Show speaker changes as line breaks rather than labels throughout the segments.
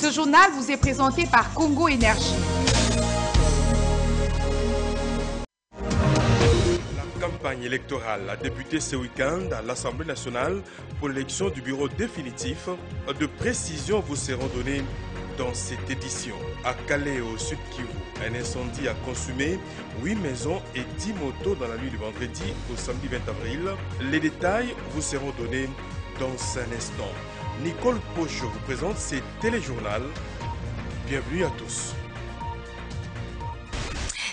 Ce journal vous est présenté par Congo Énergie.
La campagne électorale a débuté ce week-end à l'Assemblée nationale pour l'élection du bureau définitif. De précisions vous seront données dans cette édition. À Calais, au sud Kivu, un incendie a consumé 8 maisons et 10 motos dans la nuit du vendredi au samedi 20 avril. Les détails vous seront donnés dans un instant. Nicole Pocho vous présente ce téléjournal. Bienvenue à tous.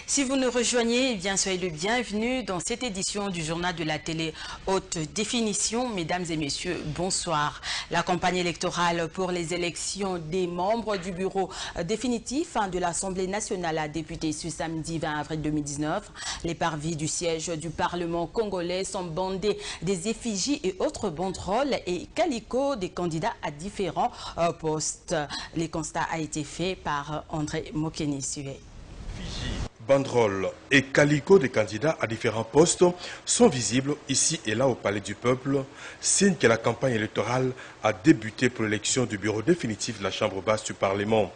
Si vous nous rejoignez, eh bien, soyez le bienvenu dans cette édition du journal de la télé haute définition. Mesdames et messieurs, bonsoir. La campagne électorale pour les élections des membres du bureau définitif de l'Assemblée nationale a débuté ce samedi 20 avril 2019. Les parvis du siège du Parlement congolais sont bandés des effigies et autres banderoles et calicots des candidats à différents postes. Le constat a été fait par André Mokeni-Sué.
Banderoles et calicots des candidats à différents postes sont visibles ici et là au Palais du Peuple, signe que la campagne électorale a débuté pour l'élection du bureau définitif de la Chambre basse du Parlement.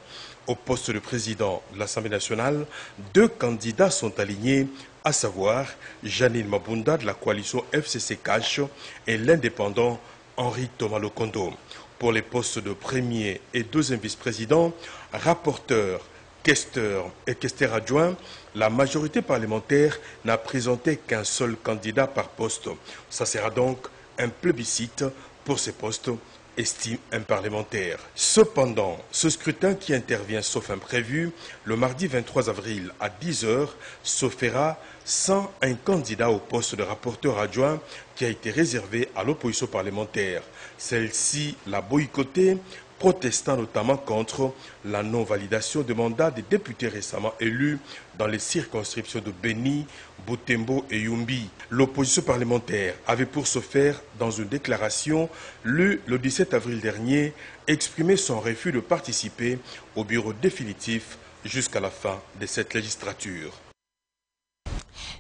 Au poste de président de l'Assemblée nationale, 2 candidats sont alignés, à savoir Janine Mabunda de la coalition FCC Cash et l'indépendant Henri Thomas Lokondo. Pour les postes de premier et deuxième vice-président, rapporteur, questeur et questeur adjoint, la majorité parlementaire n'a présenté qu'un seul candidat par poste. Ça sera donc un plébiscite pour ces postes, estime un parlementaire. Cependant, ce scrutin qui intervient sauf imprévu, le mardi 23 avril à 10 h, se fera sans un candidat au poste de rapporteur adjoint qui a été réservé à l'opposition parlementaire. Celle-ci l'a boycotté, protestant notamment contre la non-validation des mandats des députés récemment élus dans les circonscriptions de Beni, Butembo et Yumbi. L'opposition parlementaire avait pour ce faire, dans une déclaration lue le 17 avril dernier, exprimé son refus de participer au bureau définitif jusqu'à la fin de cette législature.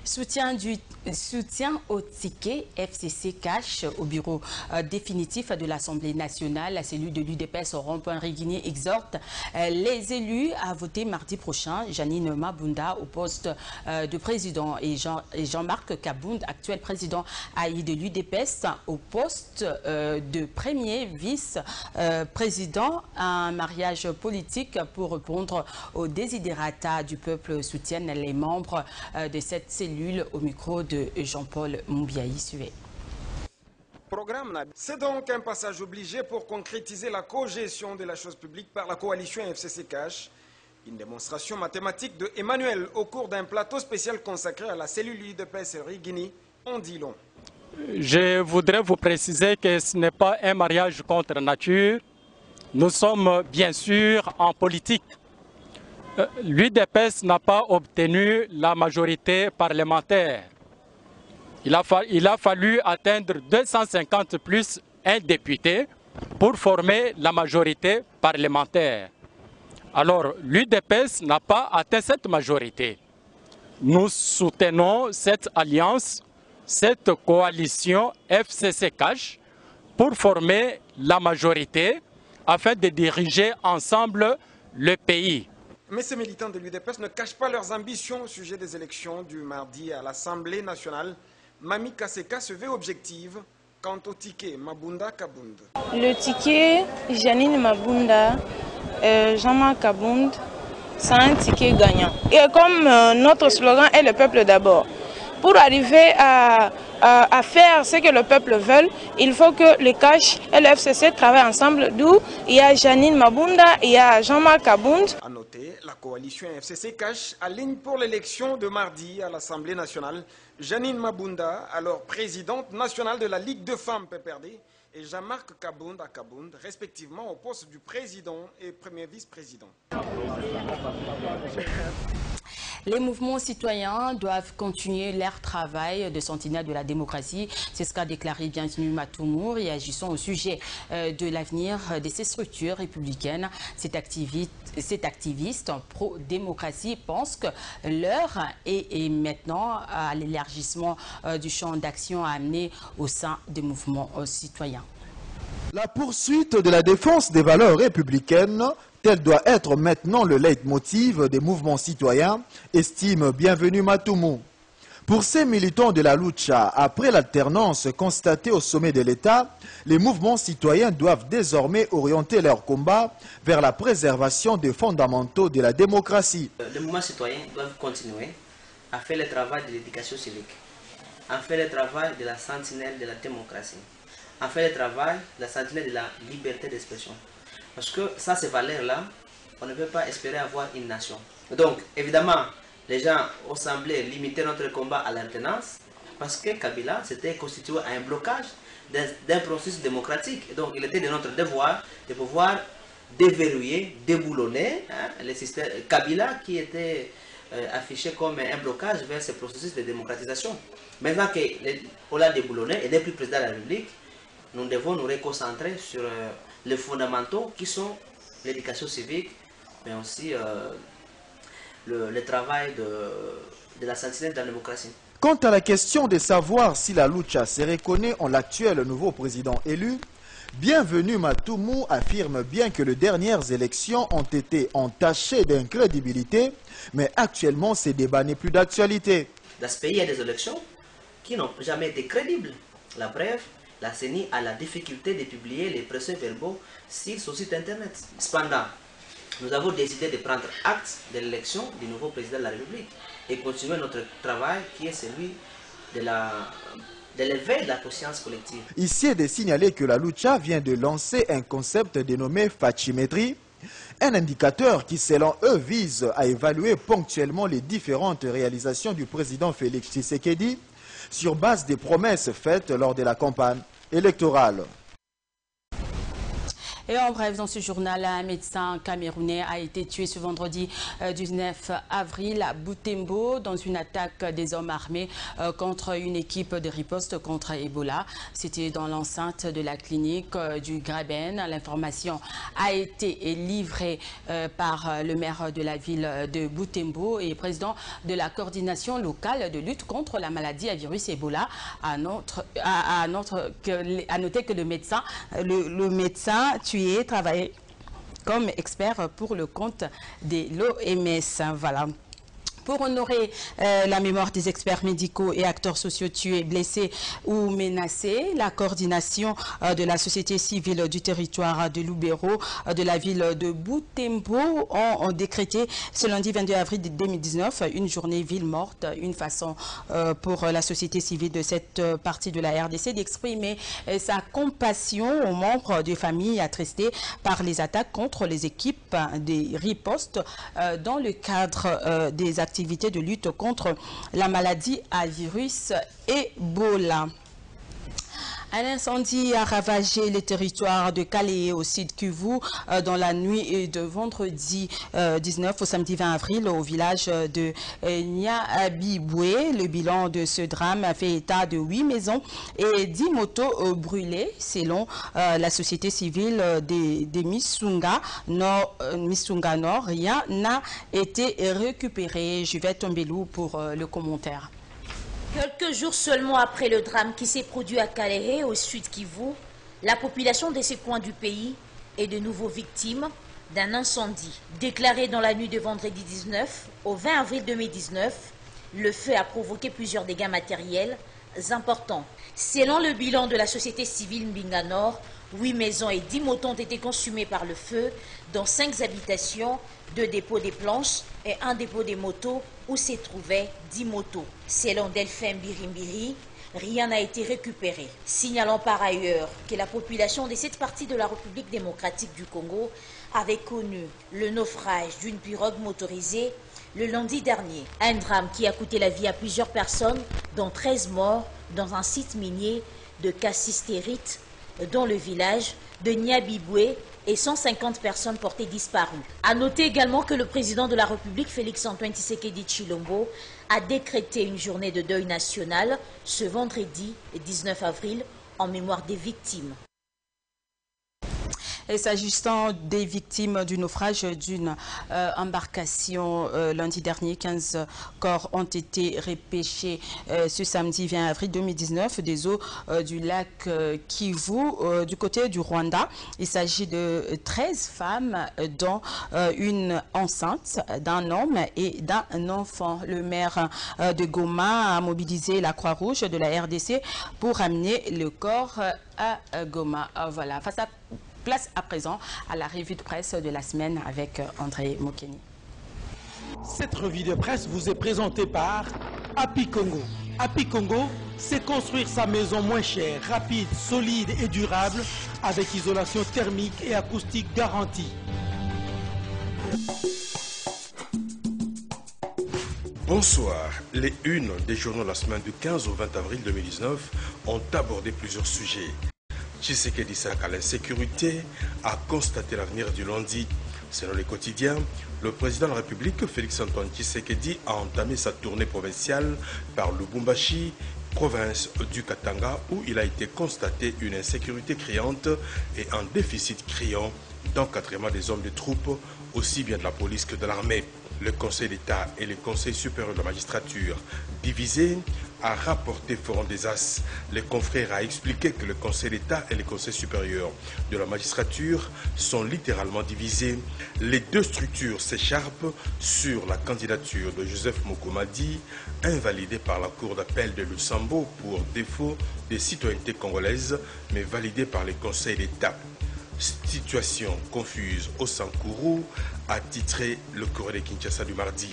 Soutien au ticket FCC Cash au bureau définitif de l'Assemblée nationale. La cellule de l'UDPS au rond-point Riguinier exhorte les élus à voter mardi prochain. Janine Mabunda au poste de président et Jean-Marc Kabound, actuel président AI de l'UDPS, au poste de premier vice-président. Un mariage politique pour répondre aux desiderata du peuple soutiennent les membres de cette cellule au micro de Jean-Paul Moubiaï-Sué.
C'est donc un passage obligé pour concrétiser la co-gestion de la chose publique par la coalition FCC Cash. Une démonstration mathématique de Emmanuel au cours d'un plateau spécial consacré à la cellule UDPS Riguini en dit long.
Je voudrais vous préciser que ce n'est pas un mariage contre nature. Nous sommes bien sûr en politique. L'UDPS n'a pas obtenu la majorité parlementaire. Il a fallu atteindre 250 plus un député pour former la majorité parlementaire. Alors, l'UDPS n'a pas atteint cette majorité. Nous soutenons cette alliance, cette coalition FCC Cash pour former la majorité afin de diriger ensemble le pays.
Mais ces militants de l'UDPS ne cachent pas leurs ambitions au sujet des élections du mardi à l'Assemblée nationale. Mami Kaseka se veut objective quant au ticket Mabunda Kabound.
Le ticket Janine Mabunda, Jean-Marc Kabound, c'est un ticket gagnant. Et comme notre slogan est le peuple d'abord, pour arriver à faire ce que le peuple veut, il faut que le CASH et le FCC travaillent ensemble, d'où il y a Janine Mabunda, il y a Jean-Marc Kabound.
A noter, la coalition FCC Cash aligne pour l'élection de mardi à l'Assemblée nationale Janine Mabunda, alors présidente nationale de la Ligue de femmes PPRD, et Jean-Marc Kabound à Kabound, respectivement au poste du président et premier vice-président.
Les mouvements citoyens doivent continuer leur travail de sentinelle de la démocratie. C'est ce qu'a déclaré Bienvenue Matoumour, réagissant au sujet de l'avenir de ces structures républicaines. Cet activiste pro-démocratie pense que l'heure est maintenant à l'élargissement du champ d'action à amener au sein des mouvements citoyens.
La poursuite de la défense des valeurs républicaines, tel doit être maintenant le leitmotiv des mouvements citoyens, estime Bienvenue Matoumou. Pour ces militants de la lucha, après l'alternance constatée au sommet de l'État, les mouvements citoyens doivent désormais orienter leur combat vers la préservation des fondamentaux de la démocratie.
Les mouvements citoyens doivent continuer à faire le travail de l'éducation civique, à faire le travail de la sentinelle de la démocratie, à faire le travail de la sentinelle de la liberté d'expression. Parce que ça, ces valeurs-là, on ne peut pas espérer avoir une nation. Donc, évidemment, les gens ont semblé limiter notre combat à l'alternance parce que Kabila s'était constitué à un blocage d'un processus démocratique. Et donc, il était de notre devoir de pouvoir déverrouiller, déboulonner le système Kabila qui était affiché comme un blocage vers ce processus de démocratisation. Maintenant qu'on l'a déboulonné et n'est plus président de la République, nous devons nous reconcentrer sur les fondamentaux qui sont l'éducation civique, mais aussi le travail de la sentinelle de la démocratie.
Quant à la question de savoir si la lucha se reconnaît en l'actuel nouveau président élu, Bienvenue Matoumou affirme bien que les dernières élections ont été entachées d'incrédibilité, mais actuellement ce débat n'est plus d'actualité.
Dans ce pays, il y a des élections qui n'ont jamais été crédibles. La preuve, la CENI a la difficulté de publier les procès-verbaux sur son site internet. Cependant, nous avons décidé de prendre acte de l'élection du nouveau président de la République et continuer notre travail qui est celui de l'éveil de la conscience collective.
Ici est de signaler que la lucha vient de lancer un concept dénommé Fachimétrie, un indicateur qui, selon eux, vise à évaluer ponctuellement les différentes réalisations du président Félix Tshisekedi sur base des promesses faites lors de la campagne électorale.
Et en bref, dans ce journal, un médecin camerounais a été tué ce vendredi 19 avril à Butembo dans une attaque des hommes armés contre une équipe de riposte contre Ebola. C'était dans l'enceinte de la clinique du Graben. L'information a été livrée par le maire de la ville de Butembo et président de la coordination locale de lutte contre la maladie à virus Ebola. À noter que le médecin tué travaillait comme expert pour le compte de l'OMS. Voilà. Pour honorer la mémoire des experts médicaux et acteurs sociaux tués, blessés ou menacés, la coordination de la société civile du territoire de Lubero de la ville de Butembo ont décrété ce lundi 22 avril 2019 une journée ville morte, une façon pour la société civile de cette partie de la RDC d'exprimer sa compassion aux membres des familles attristées par les attaques contre les équipes des ripostes dans le cadre des activités de lutte contre la maladie à virus Ebola. Un incendie a ravagé le territoire de Calais au sud Kivu dans la nuit de vendredi 19 au samedi 20 avril au village de Nyabibwe. Le bilan de ce drame a fait état de 8 maisons et 10 motos brûlées selon la société civile des Misunga Nord. Rien n'a été récupéré. Je vais tomber loup pour le commentaire.
Quelques jours seulement après le drame qui s'est produit à Kalehe, au sud Kivu, la population de ces coins du pays est de nouveau victime d'un incendie. Déclaré dans la nuit de vendredi 19 au 20 avril 2019, le feu a provoqué plusieurs dégâts matériels importants. Selon le bilan de la société civile Mbinga Nord, 8 maisons et 10 motos ont été consumées par le feu, dont 5 habitations, 2 dépôts des planches et 1 dépôt des motos où s'y trouvaient 10 motos. Selon Delphin Mbirimbiri, rien n'a été récupéré. Signalons par ailleurs que la population de cette partie de la République démocratique du Congo avait connu le naufrage d'une pirogue motorisée le lundi dernier. Un drame qui a coûté la vie à plusieurs personnes, dont 13 morts dans un site minier de Kassistérite dans le village de Nyabibwe et 150 personnes portées disparues. A noter également que le président de la République, Félix-Antoine Tshisekedi Tshilombo, a décrété une journée de deuil national ce vendredi 19 avril en mémoire des victimes.
Et s'agissant des victimes du naufrage d'une embarcation lundi dernier, 15 corps ont été repêchés ce samedi 20 avril 2019 des eaux du lac Kivu du côté du Rwanda. Il s'agit de 13 femmes dont une enceinte d'un homme et d'un enfant. Le maire de Goma a mobilisé la Croix-Rouge de la RDC pour amener le corps à Goma. Voilà, place à présent à la revue de presse de la semaine avec André Mokeni.
Cette revue de presse vous est présentée par Happy Congo. Happy Congo, c'est construire sa maison moins chère, rapide, solide et durable avec isolation thermique et acoustique garantie.
Bonsoir. Les unes des journaux de la semaine du 15 au 20 avril 2019 ont abordé plusieurs sujets. Tshisekedi à l'insécurité a constaté l'avenir du lundi. Selon les quotidiens, le président de la République, Félix-Antoine Tshisekedi, a entamé sa tournée provinciale par Lubumbashi, province du Katanga, où il a été constaté une insécurité criante et un déficit criant d'encadrement des hommes de troupes, aussi bien de la police que de l'armée. Le Conseil d'État et le Conseil supérieur de la magistrature, divisés, a rapporté Forum des As. Les confrères a expliqué que le Conseil d'État et le Conseil supérieur de la magistrature sont littéralement divisés. Les deux structures s'écharpent sur la candidature de Joseph Mokomadi, invalidée par la Cour d'appel de Lusambo pour défaut de citoyenneté congolaise, mais validée par le Conseil d'État. Situation confuse au Sankourou, a titré le Courrier de Kinshasa du mardi.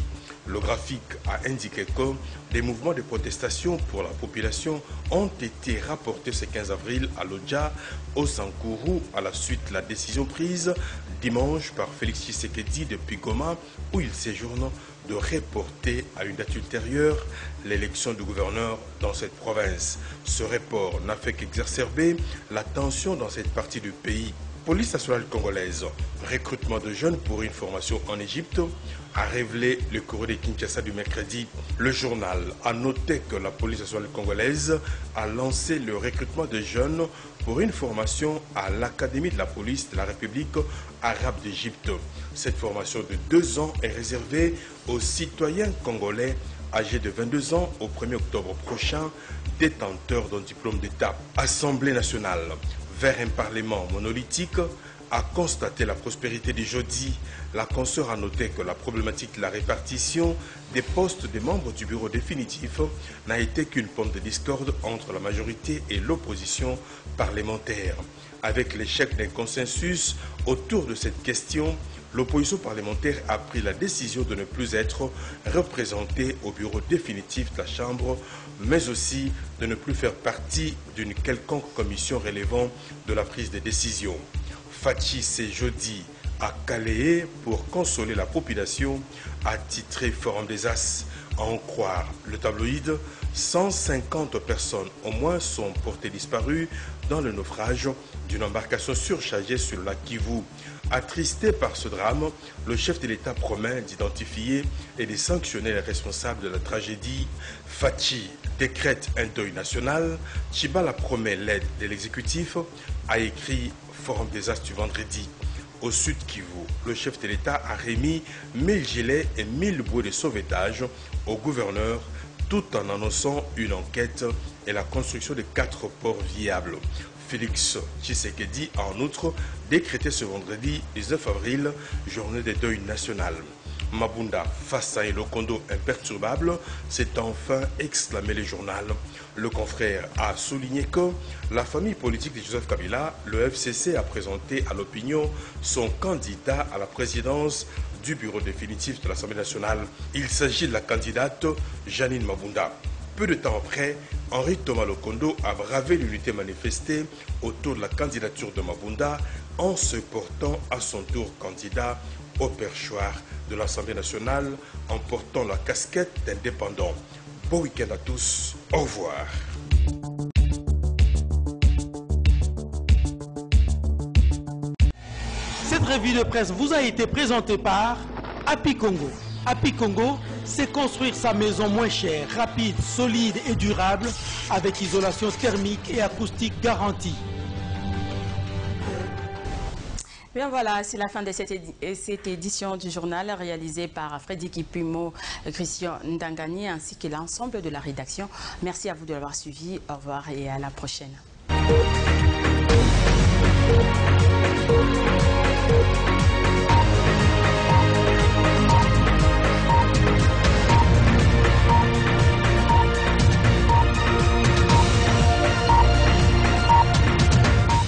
Le graphique a indiqué que des mouvements de protestation pour la population ont été rapportés ce 15 avril à Lodja, au Sankourou, à la suite de la décision prise dimanche par Félix Tshisekedi depuis Goma, où il séjourne, de reporter à une date ultérieure l'élection du gouverneur dans cette province. Ce report n'a fait qu'exacerber la tension dans cette partie du pays. Police nationale congolaise, recrutement de jeunes pour une formation en Égypte, a révélé le Courrier de Kinshasa du mercredi. Le journal a noté que la police nationale congolaise a lancé le recrutement de jeunes pour une formation à l'Académie de la police de la République arabe d'Égypte. Cette formation de 2 ans est réservée aux citoyens congolais âgés de 22 ans au 1er octobre prochain, détenteurs d'un diplôme d'État. Assemblée nationale, vers un parlement monolithique, a constaté la prospérité du jeudi. La consoeur a noté que la problématique de la répartition des postes des membres du bureau définitif n'a été qu'une pomme de discorde entre la majorité et l'opposition parlementaire. Avec l'échec d'un consensus autour de cette question, l'opposition parlementaire a pris la décision de ne plus être représentée au bureau définitif de la Chambre, mais aussi de ne plus faire partie d'une quelconque commission relevant de la prise de décision. Fachi, c'est jeudi à Calais pour consoler la population, a titré Forum des As. À en croire le tabloïd, 150 personnes au moins sont portées disparues dans le naufrage d'une embarcation surchargée sur le lac Kivu. Attristé par ce drame, le chef de l'État promet d'identifier et de sanctionner les responsables de la tragédie. Fachi décrète un deuil national. Tchibala promet l'aide de l'exécutif, a écrit Forum des As du vendredi. Au sud Kivu, le chef de l'État a remis 1000 gilets et 1000 bouées de sauvetage au gouverneur, tout en annonçant une enquête et la construction de 4 ports viables. Félix Tshisekedi a en outre décrété ce vendredi 19 avril, journée de deuil national. Mabunda face à un Lokondo imperturbable, c'est enfin exclamé le journal. Le confrère a souligné que la famille politique de Joseph Kabila, le FCC, a présenté à l'opinion son candidat à la présidence du bureau définitif de l'Assemblée nationale. Il s'agit de la candidate Janine Mabunda. Peu de temps après, Henri Thomas Lokondo a bravé l'unité manifestée autour de la candidature de Mabunda en se portant à son tour candidat au perchoir de l'Assemblée nationale en portant la casquette d'indépendant. Bon week-end à tous. Au revoir.
Cette revue de presse vous a été présentée par Happy Congo. Happy Congo, c'est construire sa maison moins chère, rapide, solide et durable avec isolation thermique et acoustique garantie.
Bien voilà, c'est la fin de cette édition du journal réalisée par Freddy Kipimo, Christian Ndangani ainsi que l'ensemble de la rédaction. Merci à vous de l'avoir suivi. Au revoir et à la prochaine.